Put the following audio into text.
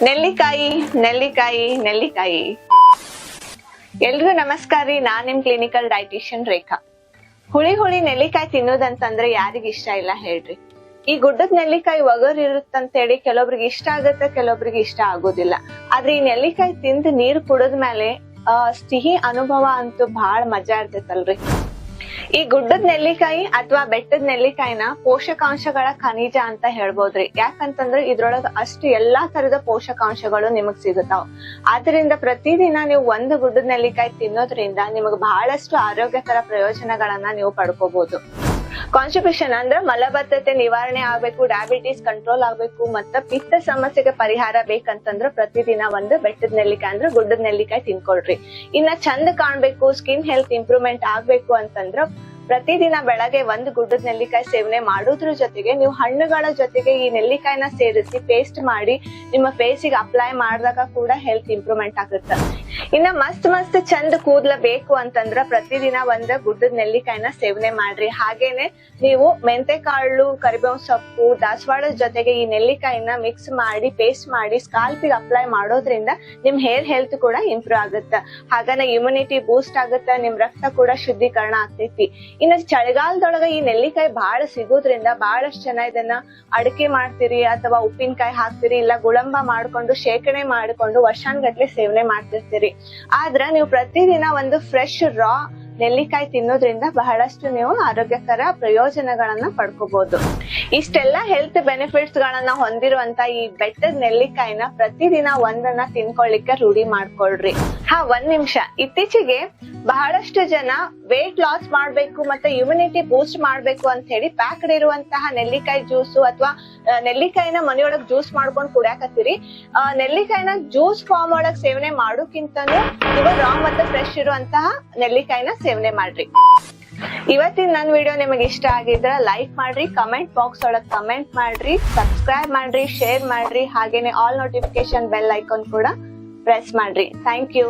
ನೆಲ್ಲಿಕಾಯಿ ನೆಲ್ಲಿಕಾಯಿ ನೆಲ್ಲಿಕಾಯಿ. ಎಲ್ರಿಗೂ ನಮಸ್ಕಾರ ರೀ. ನಾನ್ ನಿಮ್ ಕ್ಲಿನಿಕಲ್ ಡೈಟಿಷಿಯನ್ ರೇಖಾ. ಹುಳಿ ಹುಳಿ ನೆಲ್ಲಿಕಾಯಿ ತಿನ್ನೋದಂತಂದ್ರೆ ಯಾರಿಗ ಇಷ್ಟ ಇಲ್ಲ ಹೇಳ್ರಿ. ಈ ಗುಡ್ಡದ ನೆಲ್ಲಿಕಾಯಿ ಒಗರ್ ಇರುತ್ತಂತೇಳಿ ಕೆಲವೊಬ್ರಿಗೆ ಇಷ್ಟ ಆಗತ್ತೆ, ಕೆಲವೊಬ್ರಿಗೆ ಇಷ್ಟ ಆಗೋದಿಲ್ಲ. ಆದ್ರೆ ಈ ನೆಲ್ಲಿಕಾಯಿ ತಿಂದು ನೀರ್ ಕುಡದ್ಮೇಲೆ ಸಿಹಿ ಅನುಭವ ಅಂತೂ ಬಹಳ ಮಜಾ ಇರ್ತೈತಲ್ರಿ. ಈ ಗುಡ್ಡದ ನೆಲ್ಲಿಕಾಯಿ ಅಥವಾ ಬೆಟ್ಟದ ನೆಲ್ಲಿಕಾಯಿನ ಪೋಷಕಾಂಶಗಳ ಖನಿಜ ಅಂತ ಹೇಳ್ಬೋದ್ರಿ. ಯಾಕಂತಂದ್ರೆ ಇದ್ರೊಳಗ ಅಷ್ಟು ಎಲ್ಲಾ ತರದ ಪೋಷಕಾಂಶಗಳು ನಿಮಗ್ ಸಿಗುತ್ತಾವ. ಆದ್ರಿಂದ ಪ್ರತಿದಿನ ನೀವು ಒಂದು ಗುಡ್ಡದ ನೆಲ್ಲಿಕಾಯಿ ತಿನ್ನೋದ್ರಿಂದ ನಿಮಗ್ ಬಹಳಷ್ಟು ಆರೋಗ್ಯಕರ ಪ್ರಯೋಜನಗಳನ್ನ ನೀವು ಪಡ್ಕೋಬಹುದು. ಕಾನ್ಸ್ಟಿಪೇಷನ್ ಅಂದ್ರೆ ಮಲಬದ್ಧತೆ ನಿವಾರಣೆ ಆಗ್ಬೇಕು, ಡಯಾಬಿಟಿಸ್ ಕಂಟ್ರೋಲ್ ಆಗ್ಬೇಕು, ಮತ್ತ ಪಿತ್ತ ಸಮಸ್ಯೆಗೆ ಪರಿಹಾರ ಬೇಕಂತಂದ್ರ ಪ್ರತಿದಿನ ಒಂದು ಬೆಟ್ಟದ ನೆಲ್ಲಿಕಾಯಿ ಅಂದ್ರೆ ಗುಡ್ಡದ ನೆಲ್ಲಿಕಾಯಿ ತಿನ್ಕೊಳ್ರಿ. ಇನ್ನ ಚಂದ ಕಾಣ್ಬೇಕು, ಸ್ಕಿನ್ ಹೆಲ್ತ್ ಇಂಪ್ರೂವ್ಮೆಂಟ್ ಆಗ್ಬೇಕು ಅಂತಂದ್ರ ಪ್ರತಿದಿನ ಬೆಳಗ್ಗೆ ಒಂದು ಗುಡ್ಡದ ನೆಲ್ಲಿಕಾಯಿ ಸೇವನೆ ಮಾಡೋದ್ರ ಜೊತೆಗೆ ನೀವು ಹಣ್ಣುಗಳ ಜೊತೆಗೆ ಈ ನೆಲ್ಲಿಕಾಯಿನ ಸೇರಿಸಿ ಪೇಸ್ಟ್ ಮಾಡಿ ನಿಮ್ಮ ಫೇಸಿಗೆ ಅಪ್ಲೈ ಮಾಡಿದಾಗ ಕೂಡ ಹೆಲ್ತ್ ಇಂಪ್ರೂವ್ಮೆಂಟ್ ಆಗುತ್ತೆ. ಇನ್ನ ಮಸ್ತ್ ಚಂದ ಕೂದ್ಲ ಬೇಕು ಅಂತಂದ್ರ ಪ್ರತಿದಿನ ಒಂದ್ ಗುಡ್ಡದ ನೆಲ್ಲಿಕಾಯಿನ ಸೇವನೆ ಮಾಡ್ರಿ. ಹಾಗೇನೆ ನೀವು ಮೆಂತೆ ಕಾಳು, ಕರಿಬೇವಿನ ಸೊಪ್ಪು, ದಾಸವಾಳದ ಜೊತೆಗೆ ಈ ನೆಲ್ಲಿಕಾಯಿನ ಮಿಕ್ಸ್ ಮಾಡಿ ಪೇಸ್ಟ್ ಮಾಡಿ ಸ್ಕಾಲ್ಪಿಗೆ ಅಪ್ಲೈ ಮಾಡೋದ್ರಿಂದ ನಿಮ್ ಹೇರ್ ಹೆಲ್ತ್ ಕೂಡ ಇಂಪ್ರೂವ್ ಆಗುತ್ತೆ. ಹಾಗನ ಇಮ್ಯುನಿಟಿ ಬೂಸ್ಟ್ ಆಗುತ್ತೆ, ನಿಮ್ ರಕ್ತ ಕೂಡ ಶುದ್ಧೀಕರಣ ಆಗ್ತೈತಿ. ಇನ್ನ ಚಳಿಗಾಲದೊಳಗ ಈ ನೆಲ್ಲಿಕಾಯಿ ಬಹಳ ಸಿಗೋದ್ರಿಂದ ಬಹಳಷ್ಟು ಜನ ಇದನ್ನ ಅಡಿಕೆ ಮಾಡ್ತೀರಿ ಅಥವಾ ಉಪ್ಪಿನಕಾಯಿ ಹಾಕ್ತಿರಿ, ಇಲ್ಲ ಗುಳಂಬ ಮಾಡ್ಕೊಂಡು ಶೇಖರಣೆ ಮಾಡ್ಕೊಂಡು ವರ್ಷಾನ್ಗಟ್ಲೆ ಸೇವನೆ ಮಾಡ್ತಿರ್ತೀರಿ. ಆದ್ರ ನೀವು ಪ್ರತಿದಿನ ಒಂದು ಫ್ರೆಶ್ ರಾ ನೆಲ್ಲಿಕಾಯಿ ತಿನ್ನೋದ್ರಿಂದ ಬಹಳಷ್ಟು ನೀವು ಆರೋಗ್ಯಕರ ಪ್ರಯೋಜನಗಳನ್ನ ಪಡ್ಕೋಬಹುದು. ಇಷ್ಟೆಲ್ಲಾ ಹೆಲ್ತ್ ಬೆನಿಫಿಟ್ಸ್ ಗಳನ್ನ ಹೊಂದಿರುವಂತ ಈ ಬೆಟ್ಟದ ನೆಲ್ಲಿಕಾಯಿನ ಪ್ರತಿದಿನ ಒಂದನ್ನ ತಿನ್ಕೊಳ್ಳಿಕ್ಕೆ ರೂಢಿ ಮಾಡ್ಕೊಳ್ರಿ. ಒಂದ್ ನಿಮಿಷ. ಇತ್ತೀಚೆಗೆ ಬಹಳಷ್ಟು ಜನ ವೇಟ್ ಲಾಸ್ ಮಾಡ್ಬೇಕು ಮತ್ತೆ ಇಮ್ಯುನಿಟಿ ಬೂಸ್ಟ್ ಮಾಡ್ಬೇಕು ಅಂತ ಹೇಳಿ ಪ್ಯಾಕ್ಡ್ ಇರುವಂತಹ ನೆಲ್ಲಿಕಾಯಿ ಜ್ಯೂಸು ಅಥವಾ ನೆಲ್ಲಿಕಾಯಿನ ಮನೆಯೊಳಗ್ ಜ್ಯೂಸ್ ಮಾಡ್ಕೊಂಡ್ ಕುಡಿಯಾಕತ್ತೀರಿ. ನೆಲ್ಲಿಕಾಯಿನ ಜ್ಯೂಸ್ ಫಾರ್ಮ್ ಒಳಗ್ ಸೇವನೆ ಮಾಡೋಕ್ಕಿಂತನೂ ನೀವು ರಾ ಮತ್ತೆ ಫ್ರೆಶ್ ಇರುವಂತಹ ನೆಲ್ಲಿಕಾಯಿನ ಸೇವನೆ ಮಾಡ್ರಿ. ಇವತ್ತಿನ ನನ್ ವಿಡಿಯೋ ನಿಮಗೆ ಇಷ್ಟ ಆಗಿದ್ರ ಲೈಕ್ ಮಾಡ್ರಿ, ಕಮೆಂಟ್ ಬಾಕ್ಸ್ ಒಳಗ್ ಕಮೆಂಟ್ ಮಾಡ್ರಿ, ಸಬ್ಸ್ಕ್ರೈಬ್ ಮಾಡ್ರಿ, ಶೇರ್ ಮಾಡ್ರಿ, ಹಾಗೇನೆ ಆಲ್ ನೋಟಿಫಿಕೇಶನ್ ಬೆಲ್ ಐಕಾನ್ ಕೂಡ ಪ್ರೆಸ್ ಮಾಡ್ರಿ. Thank you.